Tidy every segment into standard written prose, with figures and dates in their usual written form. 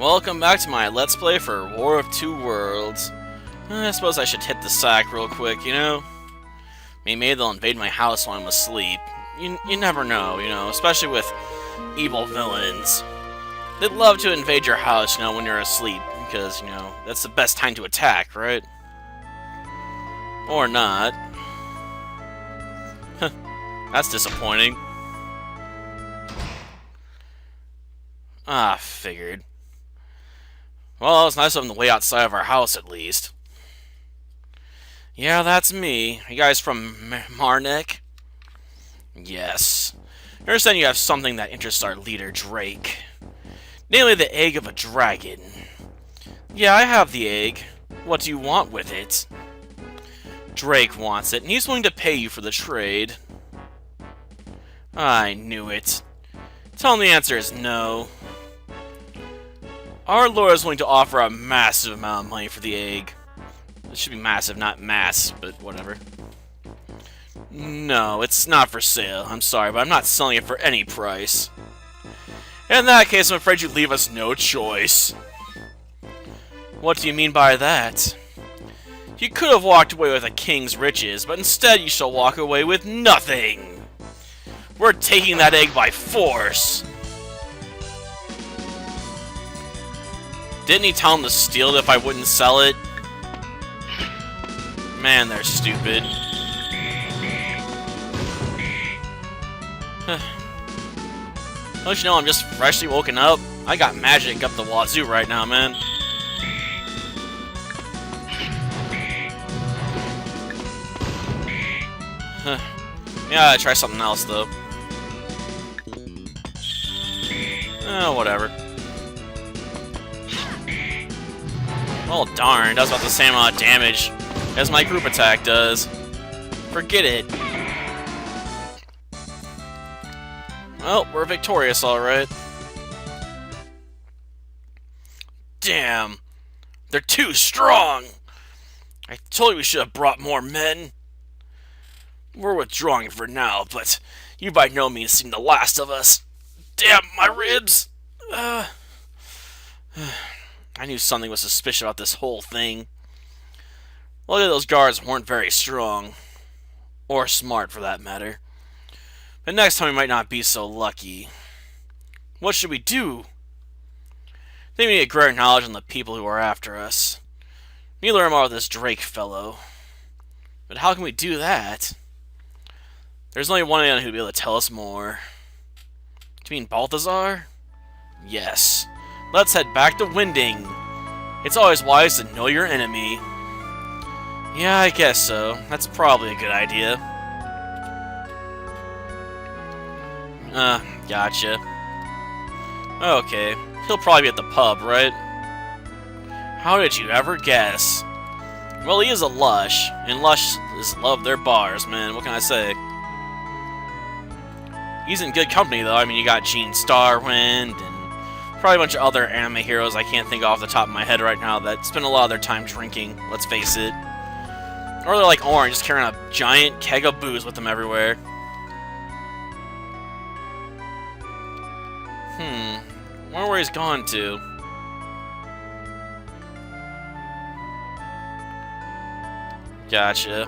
Welcome back to my Let's Play for War of Two Worlds. I suppose I should hit the sack real quick, you know? Maybe they'll invade my house while I'm asleep. You never know, you know, especially with evil villains. They'd love to invade your house, you know, when you're asleep, because, you know, that's the best time to attack, right? Or not. That's disappointing. Ah, figured. Well, it's nice of them to wait outside of our house, at least. Yeah, that's me. Are you guys from Marnik? Yes. I understand you have something that interests our leader, Drake. Namely, the egg of a dragon. Yeah, I have the egg. What do you want with it? Drake wants it, and he's willing to pay you for the trade. I knew it. Tell him the answer is no. Our lord is willing to offer a massive amount of money for the egg. It should be massive, not mass, but whatever. No, it's not for sale. I'm sorry, but I'm not selling it for any price. In that case, I'm afraid you leave us no choice. What do you mean by that? You could have walked away with a king's riches, but instead you shall walk away with nothing. We're taking that egg by force. Didn't he tell him to steal it if I wouldn't sell it? Man, they're stupid. Don't you know I'm just freshly woken up? I got magic up the wazoo right now, man. Yeah, I try something else though. Oh, whatever. Oh, darn, that's about the same amount of damage as my group attack does. Forget it. Well, we're victorious, alright. Damn. They're too strong! I told you we should have brought more men. We're withdrawing for now, but you by no means seem the last of us. Damn, my ribs! I knew something was suspicious about this whole thing. Look at those guards weren't very strong. Or smart, for that matter. But next time we might not be so lucky. What should we do? I think we need to greater knowledge on the people who are after us. We need to learn more about this Drake fellow. But how can we do that? There's only one man who'd be able to tell us more. Do you mean Balthazar? Yes. Let's head back to Winding. It's always wise to know your enemy. Yeah, I guess so. That's probably a good idea. Gotcha. Okay. He'll probably be at the pub, right? How did you ever guess? Well, he is a Lush, and Lush just love their bars, man. What can I say? He's in good company, though. I mean, you got Gene Starwind, and probably a bunch of other anime heroes I can't think off the top of my head right now that spend a lot of their time drinking, let's face it. Or they're like Orange, just carrying a giant keg of booze with them everywhere. Wonder where he's gone to. Gotcha.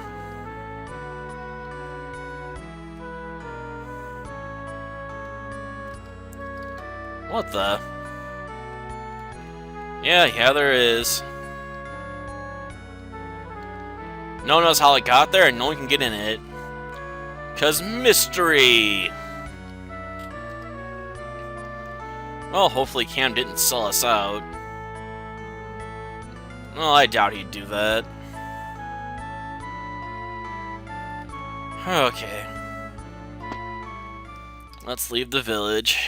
What the? Yeah, there is. No one knows how it got there, and no one can get in it. 'Cause mystery! Well, hopefully Cam didn't sell us out. Well, I doubt he'd do that. Okay. Let's leave the village.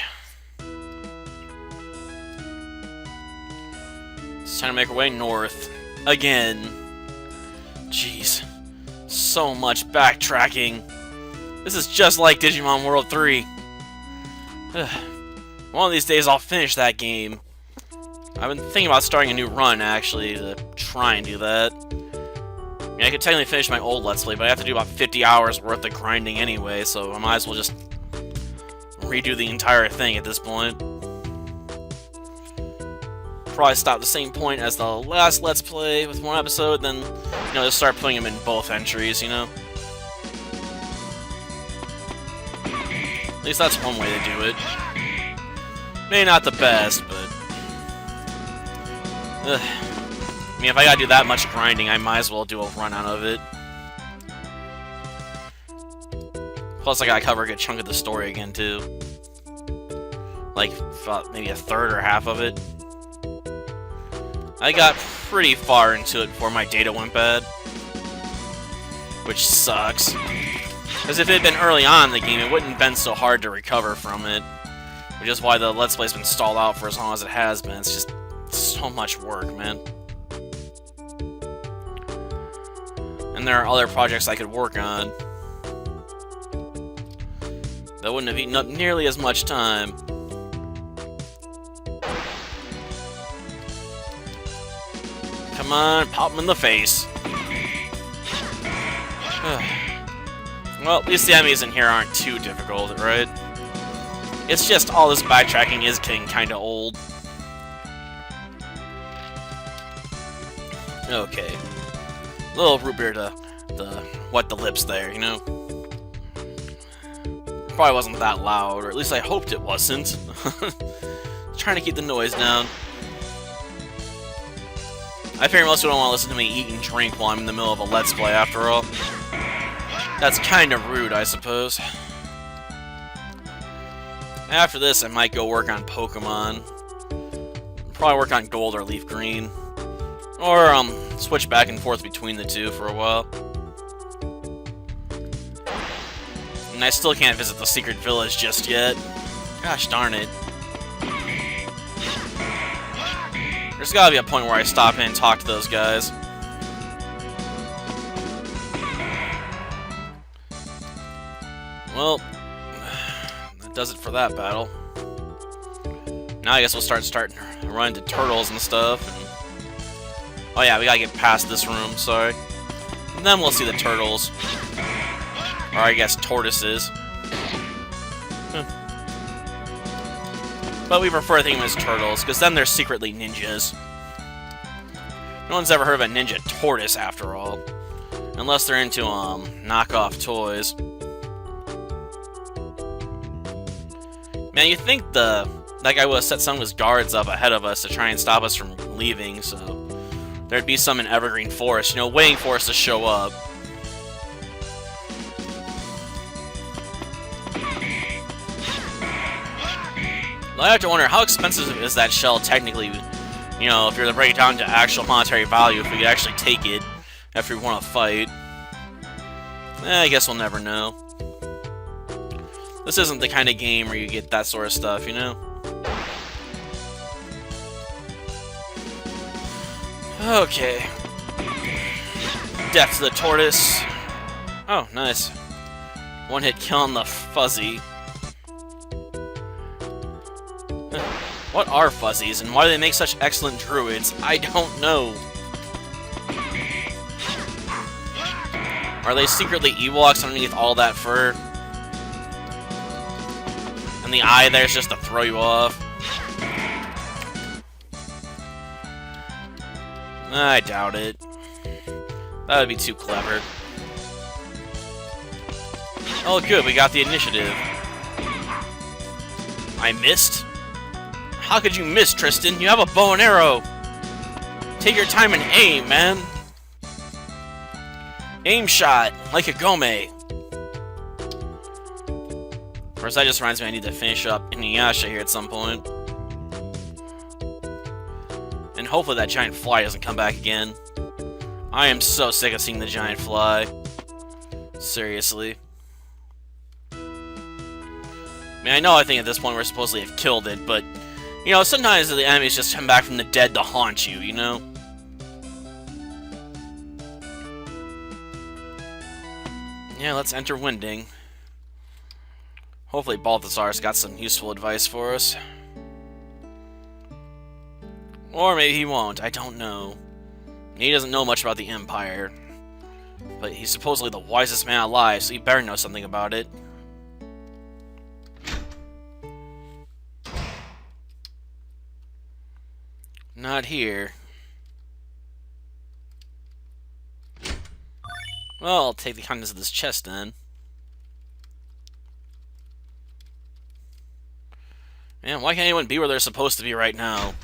It's time to make our way north. Again. Jeez. So much backtracking. This is just like Digimon World 3. One of these days I'll finish that game. I've been thinking about starting a new run, actually, to try and do that. I mean, I could technically finish my old Let's Play, but I have to do about 50 hours worth of grinding anyway, so I might as well just redo the entire thing at this point. probably stop the same point as the last Let's Play with one episode, then, you know, just start putting them in both entries, you know? At least that's one way to do it. Maybe not the best, but... Ugh. I mean, if I gotta do that much grinding, I might as well do a run out of it. Plus, I gotta cover a good chunk of the story again, too. Like, maybe a third or half of it. I got pretty far into it before my data went bad. Which sucks. Because if it had been early on in the game, it wouldn't have been so hard to recover from it. Which is why the Let's Play's been stalled out for as long as it has been. It's just so much work, man. And there are other projects I could work on that wouldn't have eaten up nearly as much time. Come on, pop him in the face. Well, at least the enemies in here aren't too difficult, right? It's just all this backtracking is getting kinda old. Okay. A little root beer to wet the lips there, you know? Probably wasn't that loud, or at least I hoped it wasn't. Trying to keep the noise down. I figure most people don't want to listen to me eat and drink while I'm in the middle of a Let's Play, after all. That's kind of rude, I suppose. After this, I might go work on Pokemon. Probably work on Gold or Leaf Green. Or, switch back and forth between the two for a while. And I still can't visit the secret village just yet. Gosh darn it. There's gotta be a point where I stop in and talk to those guys. Well, that does it for that battle. Now I guess we'll start running to turtles and stuff. And... oh yeah, we gotta get past this room, sorry. And then we'll see the turtles. Or I guess tortoises. But we prefer to think of them as turtles, because then they're secretly ninjas. No one's ever heard of a ninja tortoise, after all. Unless they're into, knockoff toys. Man, you'd think that guy would have set some of his guards up ahead of us to try and stop us from leaving, so... there'd be some in Evergreen Forest, you know, waiting for us to show up. I have to wonder, how expensive is that shell technically, you know, if you're to break it down to actual monetary value, if we could actually take it after we want to fight. I guess we'll never know. This isn't the kind of game where you get that sort of stuff, you know? Okay. Death to the tortoise. Oh, nice. One hit kill on the fuzzy. What are fuzzies, and why do they make such excellent druids? I don't know. Are they secretly Ewoks underneath all that fur? And the eye there's just to throw you off? I doubt it. That would be too clever. Oh good, we got the initiative. I missed? How could you miss, Tristan? You have a bow and arrow! Take your time and aim, man! Aim shot, like a Gome! Of course, that just reminds me I need to finish up Inuyasha here at some point. And hopefully that giant fly doesn't come back again. I am so sick of seeing the giant fly. Seriously. I mean, I think at this point we're supposedly have killed it, but... you know, sometimes the enemies just come back from the dead to haunt you, you know? Yeah, let's enter Winding. Hopefully Balthazar's got some useful advice for us. Or maybe he won't, I don't know. He doesn't know much about the Empire. But he's supposedly the wisest man alive, so he better know something about it. Not here. Well, I'll take the contents of this chest then. Man, why can't anyone be where they're supposed to be right now?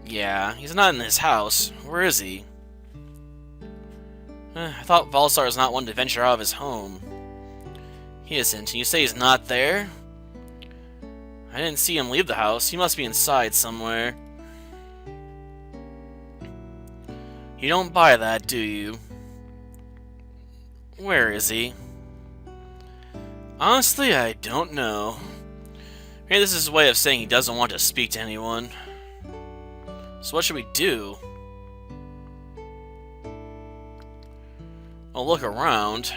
Yeah, he's not in his house. Where is he? I thought Valsar is not one to venture out of his home. He isn't. And you say he's not there? I didn't see him leave the house. He must be inside somewhere. You don't buy that, do you? Where is he? Honestly, I don't know. Maybe this is his way of saying he doesn't want to speak to anyone. So what should we do? I'll look around.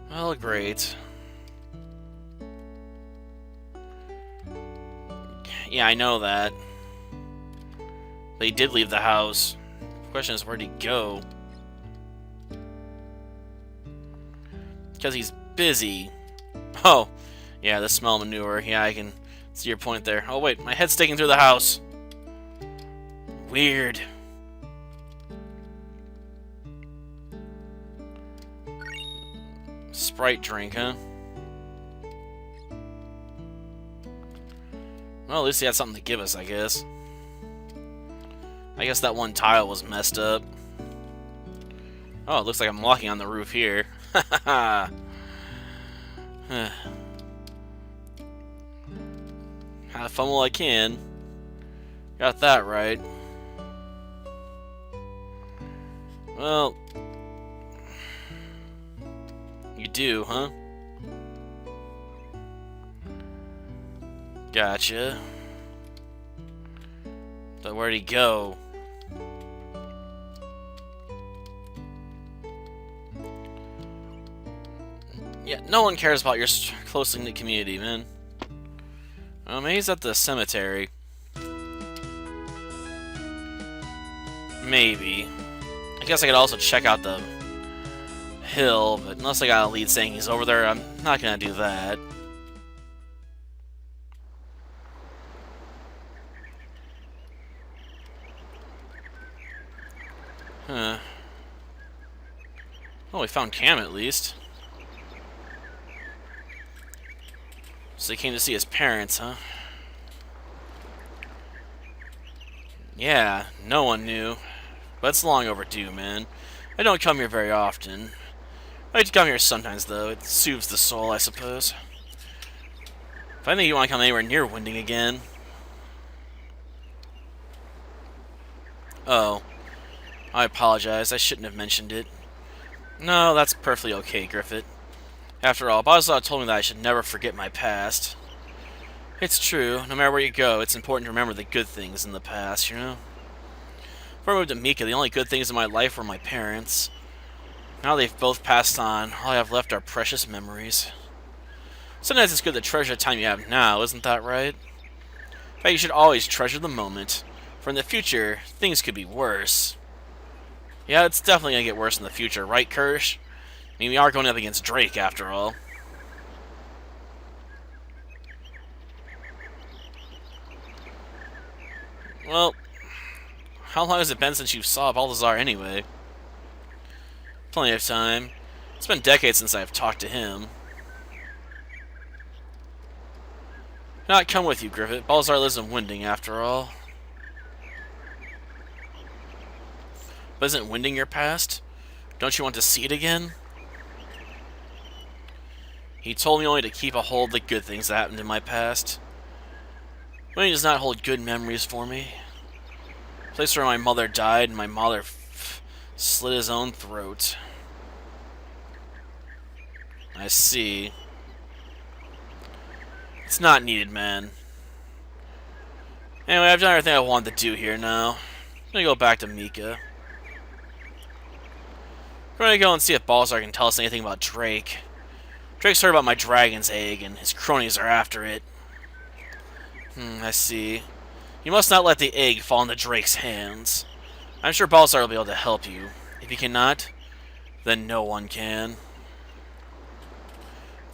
Well, great. Yeah, I know that. But he did leave the house. The question is, where'd he go? Because he's busy. Oh, yeah, the smell of manure. Yeah, I can see your point there. Oh, wait, my head's sticking through the house. Weird. Sprite drink, huh? Well, at least he had something to give us, I guess. I guess that one tile was messed up. Oh, it looks like I'm walking on the roof here. Have fun while I can. Got that right. Well, you do, huh? Gotcha. But where'd he go? Yeah, no one cares about your closely knit community, man. Maybe he's at the cemetery. Maybe. I guess I could also check out the hill, but unless I got a lead saying he's over there, I'm not gonna do that. Huh. Oh, we found Cam at least. So he came to see his parents, huh? Yeah, no one knew. But it's long overdue, man. I don't come here very often. I like to come here sometimes, though. It soothes the soul, I suppose. If I think you want to come anywhere near Winding again. Oh. I apologize. I shouldn't have mentioned it. No, that's perfectly okay, Griffith. After all, Bozla told me that I should never forget my past. It's true. No matter where you go, it's important to remember the good things in the past, you know? Before I moved to Mika, the only good things in my life were my parents. Now they've both passed on. All I have left are precious memories. Sometimes it's good to treasure the time you have now, isn't that right? In fact, you should always treasure the moment. For in the future, things could be worse. Yeah, it's definitely going to get worse in the future, right, Kirsch? I mean, we are going up against Drake, after all. Well, how long has it been since you saw Balthazar anyway? Plenty of time. It's been decades since I've talked to him. Not come with you, Griffith. Balthazar lives in Winding, after all. But isn't Winding your past? Don't you want to see it again? He told me only to keep a hold of the good things that happened in my past. Winding does not hold good memories for me. The place where my mother died and my mother slit his own throat. I see. It's not needed, man. Anyway, I've done everything I wanted to do here now. I'm gonna go back to Mika. We're gonna go and see if Balzar can tell us anything about Drake. Drake's heard about my dragon's egg, and his cronies are after it. I see. You must not let the egg fall into Drake's hands. I'm sure Balzar will be able to help you. If he cannot, then no one can.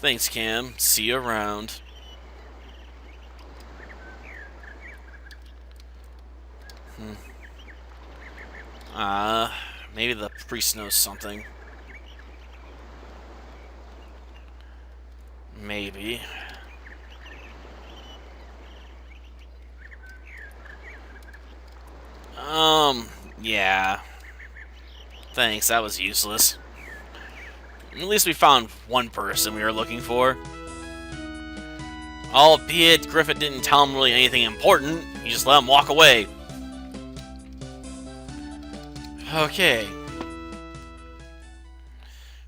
Thanks, Cam. See you around. Maybe the priest knows something. Maybe. Yeah. Thanks, that was useless. At least we found one person we were looking for. Albeit, Griffith didn't tell him really anything important. He just let him walk away. Okay.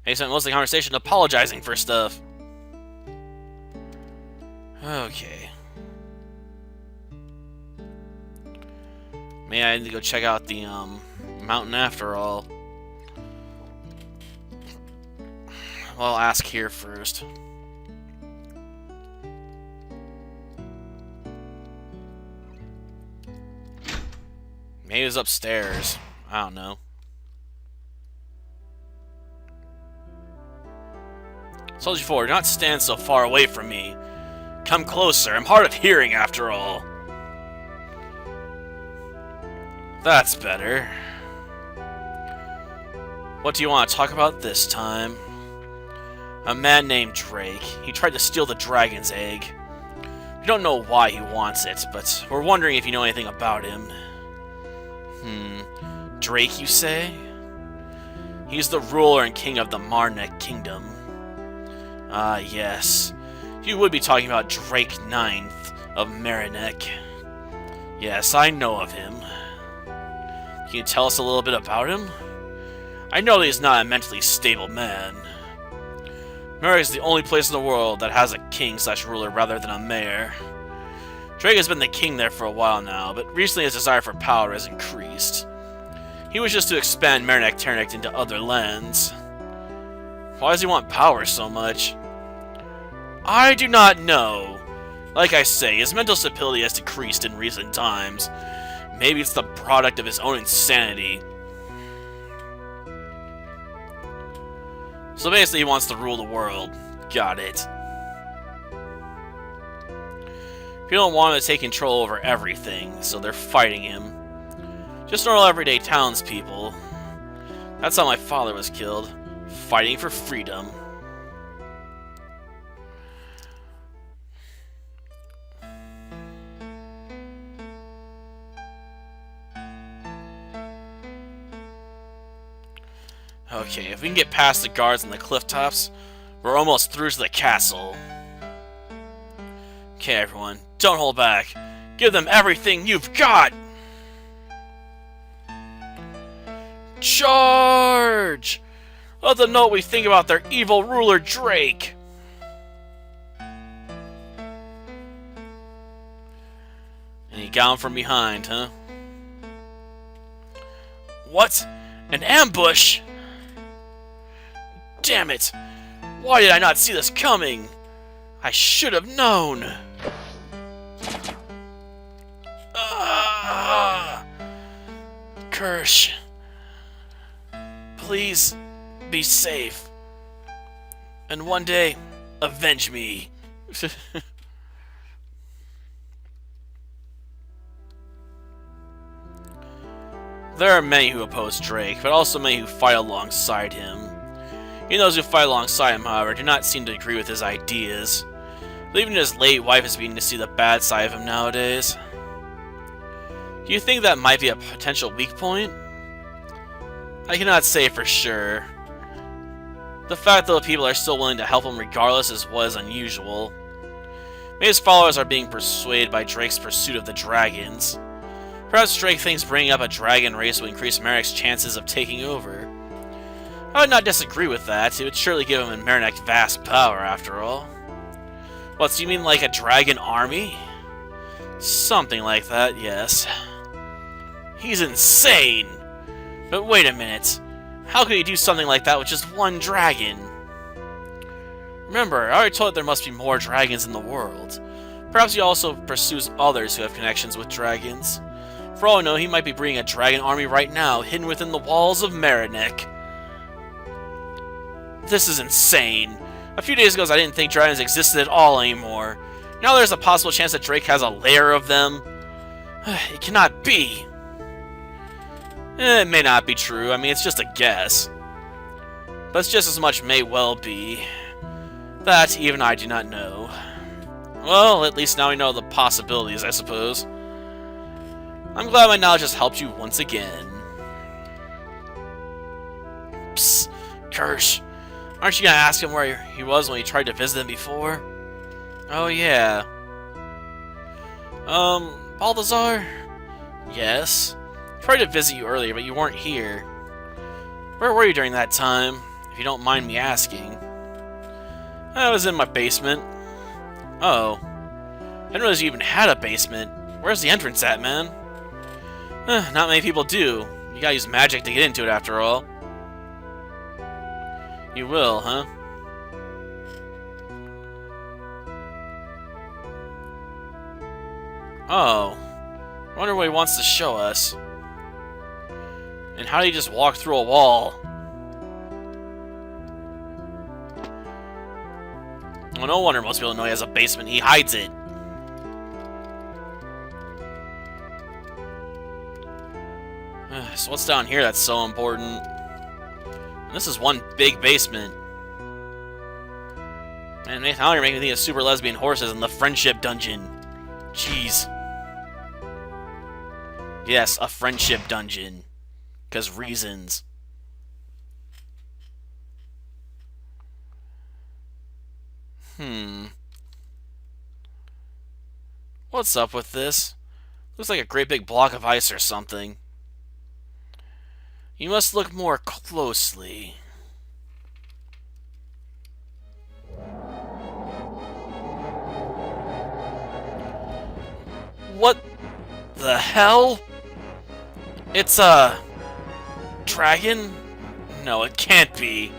They spent most of the conversation apologizing for stuff. Okay. Maybe I need to go check out the, mountain after all. Well, I'll ask here first. Maybe it was upstairs. I don't know. I told you before, do not stand so far away from me. Come closer. I'm hard of hearing after all. That's better. What do you want to talk about this time? A man named Drake. He tried to steal the dragon's egg. We don't know why he wants it, but we're wondering if you know anything about him. Drake, you say? He's the ruler and king of the Marnek Kingdom. Ah, yes. You would be talking about Drake Ninth of Marinek. Yes, I know of him. Can you tell us a little bit about him? I know that he's not a mentally stable man. Marinek is the only place in the world that has a king/ruler rather than a mayor. Drake has been the king there for a while now, but recently his desire for power has increased. He wishes to expand Marinek Ternek into other lands. Why does he want power so much? I do not know. Like I say, his mental stability has decreased in recent times. Maybe it's the product of his own insanity. So basically he wants to rule the world. Got it. People don't want him to take control over everything, so they're fighting him. Just normal everyday townspeople. That's how my father was killed. Fighting for freedom. Okay, if we can get past the guards on the cliff tops, we're almost through to the castle. Okay, everyone, don't hold back. Give them everything you've got! Charge! Let them know what we think about their evil ruler, Drake! And he got him from behind, huh? What? An ambush? Damn it! Why did I not see this coming? I should have known! Kirsch. Please be safe. And one day, avenge me. There are many who oppose Drake, but also many who fight alongside him. Even those who fight alongside him, however, do not seem to agree with his ideas. Even his late wife is beginning to see the bad side of him nowadays. Do you think that might be a potential weak point? I cannot say for sure. The fact that the people are still willing to help him regardless is what is unusual. Maybe his followers are being persuaded by Drake's pursuit of the dragons. Perhaps Drake thinks bringing up a dragon race will increase Marinek's chances of taking over. I would not disagree with that. It would surely give him and Marinek vast power, after all. What, so you mean like a dragon army? Something like that, yes. He's insane! But wait a minute. How could he do something like that with just one dragon? Remember, I already told you there must be more dragons in the world. Perhaps he also pursues others who have connections with dragons. For all I know, he might be breeding a dragon army right now, hidden within the walls of Marinek. This is insane. A few days ago, I didn't think dragons existed at all anymore. Now there's a possible chance that Drake has a lair of them. It cannot be. It may not be true. I mean, it's just a guess. But it's just as much may well be. That even I do not know. Well, at least now we know the possibilities, I suppose. I'm glad my knowledge has helped you once again. Psst, Kirsch. Aren't you gonna ask him where he was when you tried to visit him before? Oh, yeah. Balthazar? Yes? I tried to visit you earlier, but you weren't here. Where were you during that time, if you don't mind me asking? I was in my basement. Oh. I didn't realize you even had a basement. Where's the entrance at, man? Not many people do. You gotta use magic to get into it, after all. You will, huh? Oh. I wonder what he wants to show us. And how do you just walk through a wall? Well, no wonder most people know he has a basement. He hides it. So what's down here that's so important? This is one big basement. Man, now you're making me think of super lesbian horses in the friendship dungeon. Jeez. Yes, a friendship dungeon. 'Cause reasons. What's up with this? Looks like a great big block of ice or something. You must look more closely. What the hell? It's a dragon? No, it can't be.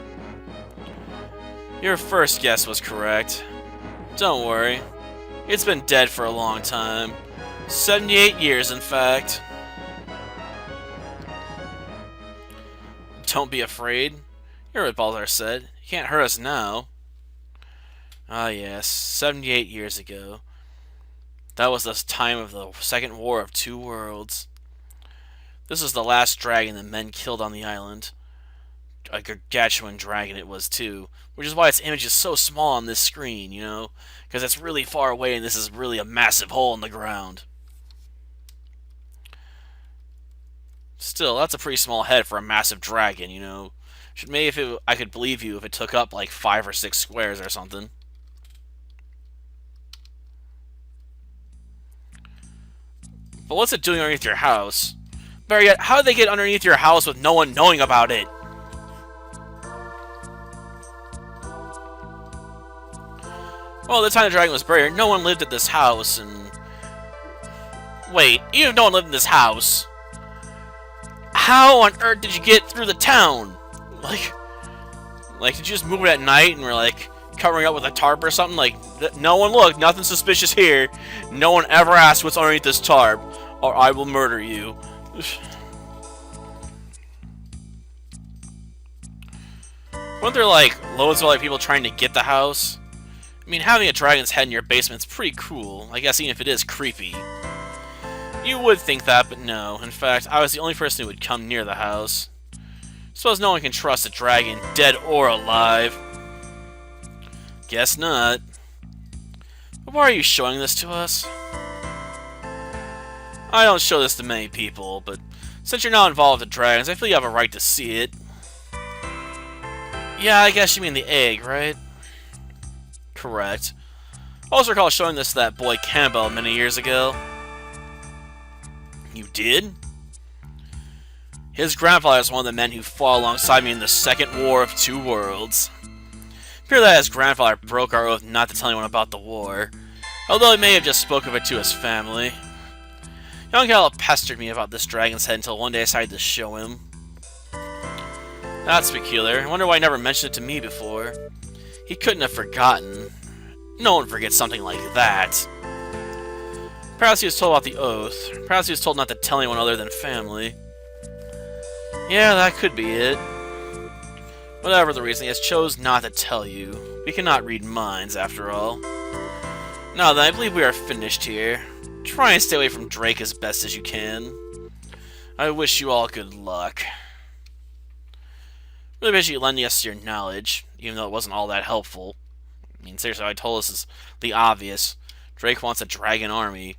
Your first guess was correct. Don't worry. It's been dead for a long time. 78 years, in fact. Don't be afraid. You heard what Balthazar said. You can't hurt us now. Ah, yes. 78 years ago. That was the time of the Second War of Two Worlds. This was the last dragon the men killed on the island. A gargantuan dragon it was, too. Which is why its image is so small on this screen, you know? Because it's really far away and this is really a massive hole in the ground. Still, that's a pretty small head for a massive dragon, you know? Maybe I could believe you if it took up like 5 or 6 squares or something. But what's it doing underneath your house? Better yet, how did they get underneath your house with no one knowing about it? Well, the time the dragon was buried, no one lived at this house, and... Wait, even if no one lived in this house, how on earth did you get through the town? Like, did you just move it at night and were, like, covering up with a tarp or something? Like, no one looked, nothing suspicious here. No one ever asked what's underneath this tarp, or I will murder you. Weren't there, like, loads of, like, people trying to get the house? I mean, having a dragon's head in your basement's pretty cool, I guess, even if it is creepy. You would think that, but no. In fact, I was the only person who would come near the house. Suppose no one can trust a dragon, dead or alive. Guess not. But why are you showing this to us? I don't show this to many people, but since you're not involved with dragons, I feel you have a right to see it. Yeah, I guess you mean the egg, right? Correct. I also recall showing this to that boy Campbell many years ago. You did? His grandfather is one of the men who fought alongside me in the Second War of Two Worlds. It appears that his grandfather broke our oath not to tell anyone about the war, although he may have just spoke of it to his family. Young Gal pestered me about this dragon's head until one day I decided to show him. That's peculiar. I wonder why he never mentioned it to me before. He couldn't have forgotten. No one forgets something like that. Perhaps he was told about the oath. Perhaps he was told not to tell anyone other than family. Yeah, that could be it. Whatever the reason, he has chose not to tell you. We cannot read minds, after all. Now then, I believe we are finished here. Try and stay away from Drake as best as you can. I wish you all good luck. Really appreciate you lending us your knowledge, even though it wasn't all that helpful. I mean, seriously, I told us is the obvious. Drake wants a dragon army.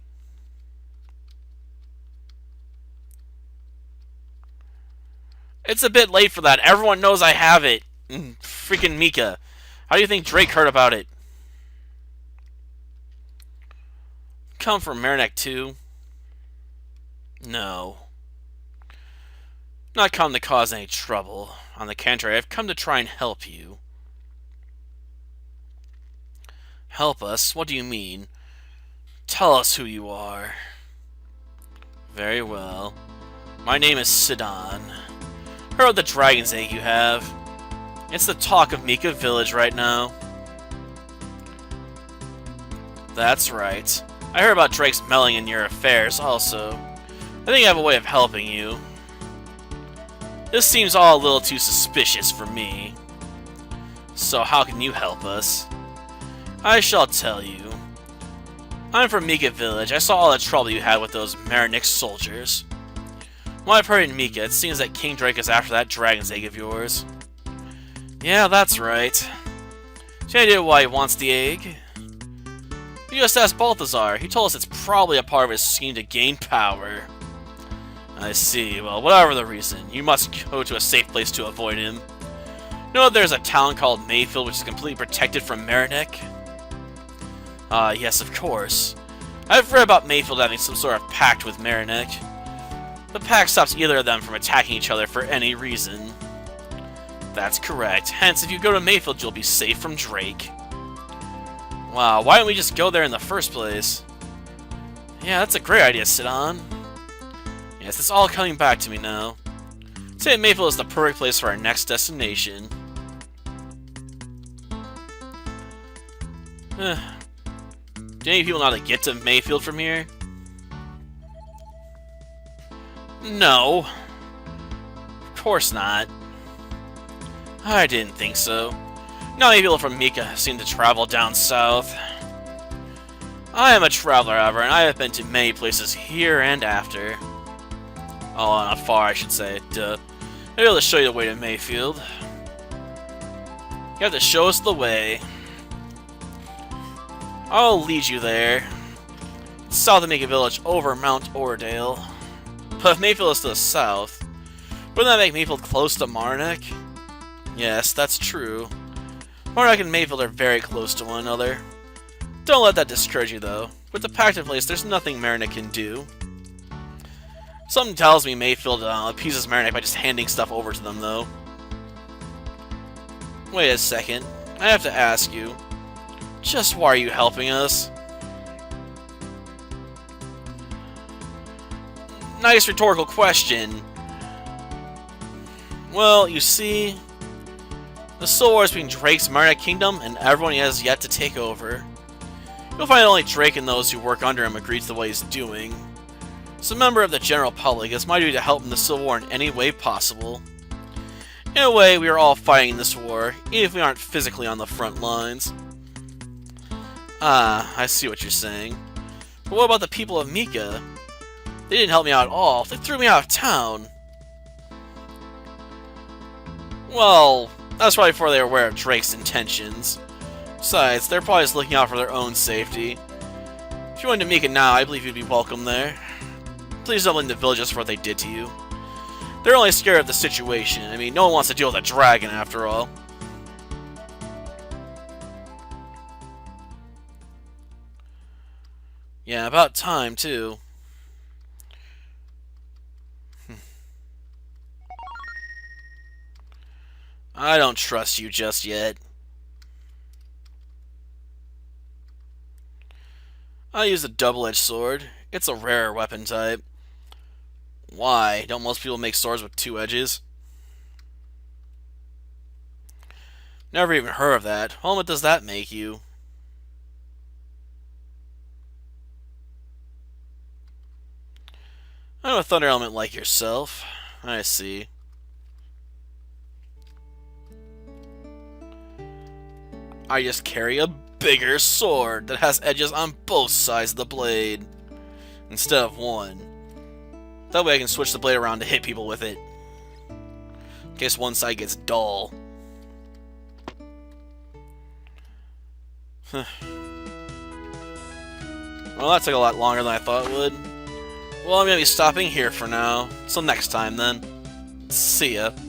It's a bit late for that. Everyone knows I have it. Freaking Mika. How do you think Drake heard about it? Come from Marinek too? No. Not come to cause any trouble. On the contrary, I've come to try and help you. Help us? What do you mean? Tell us who you are. Very well. My name is Sidon. Heard of the dragon's egg you have? It's the talk of Mika Village right now. That's right. I heard about Drake's meddling in your affairs also. I think I have a way of helping you. This seems all a little too suspicious for me. So how can you help us? I shall tell you. I'm from Mika Village. I saw all the trouble you had with those Marinek soldiers. Well, I've heard in Mika, it seems that King Drake is after that dragon's egg of yours. Yeah, that's right. Any idea why he wants the egg? You just asked Balthazar. He told us it's probably a part of his scheme to gain power. I see. Well, whatever the reason, you must go to a safe place to avoid him. You know there's a town called Mayfield which is completely protected from Marinek? Yes, of course. I've read about Mayfield having some sort of pact with Marinek. The pact stops either of them from attacking each other for any reason. That's correct. Hence, if you go to Mayfield, you'll be safe from Drake. Wow, why don't we just go there in the first place? Yeah, that's a great idea, Sidon. Yes, it's all coming back to me now. I'd say Mayfield is the perfect place for our next destination. Do any people know how to get to Mayfield from here? No. Of course not. I didn't think so. Not many people from Mika seem to travel down south. I am a traveler, however, and I have been to many places here and after. Oh, not far, I should say. Duh. I'll be able to show you the way to Mayfield. You have to show us the way. I'll lead you there. It's south of Mika Village, over Mount Ordale. But if Mayfield is to the south, wouldn't that make Mayfield close to Marinek? Yes, that's true. Marinek and Mayfield are very close to one another. Don't let that discourage you, though. With the pact in place, there's nothing Marinek can do. Something tells me Mayfield appeases Marinek by just handing stuff over to them, though. Wait a second. I have to ask you. Just why are you helping us? Nice rhetorical question. Well, you see, the Civil War is between Drake's Marinek Kingdom and everyone he has yet to take over. You'll find only Drake and those who work under him agree to what he's doing. As a member of the general public, it's my duty to help in the Civil War in any way possible. In a way, we are all fighting this war, even if we aren't physically on the front lines. Ah, I see what you're saying. But what about the people of Mika? They didn't help me out at all. They threw me out of town. Well, that's probably before they were aware of Drake's intentions. Besides, they're probably just looking out for their own safety. If you went to Mika now, I believe you'd be welcome there. Please don't blame the villagers for what they did to you. They're only scared of the situation. I mean, no one wants to deal with a dragon, after all. Yeah, about time, too. I don't trust you just yet. I use a double-edged sword. It's a rare weapon type. Why? Don't most people make swords with two edges? Never even heard of that. What does that make you? I'm a thunder element like yourself. I see. I just carry a bigger sword that has edges on both sides of the blade, instead of one. That way I can switch the blade around to hit people with it, in case one side gets dull. Well, that took a lot longer than I thought it would. Well, I'm going to be stopping here for now. Till next time, then. See ya.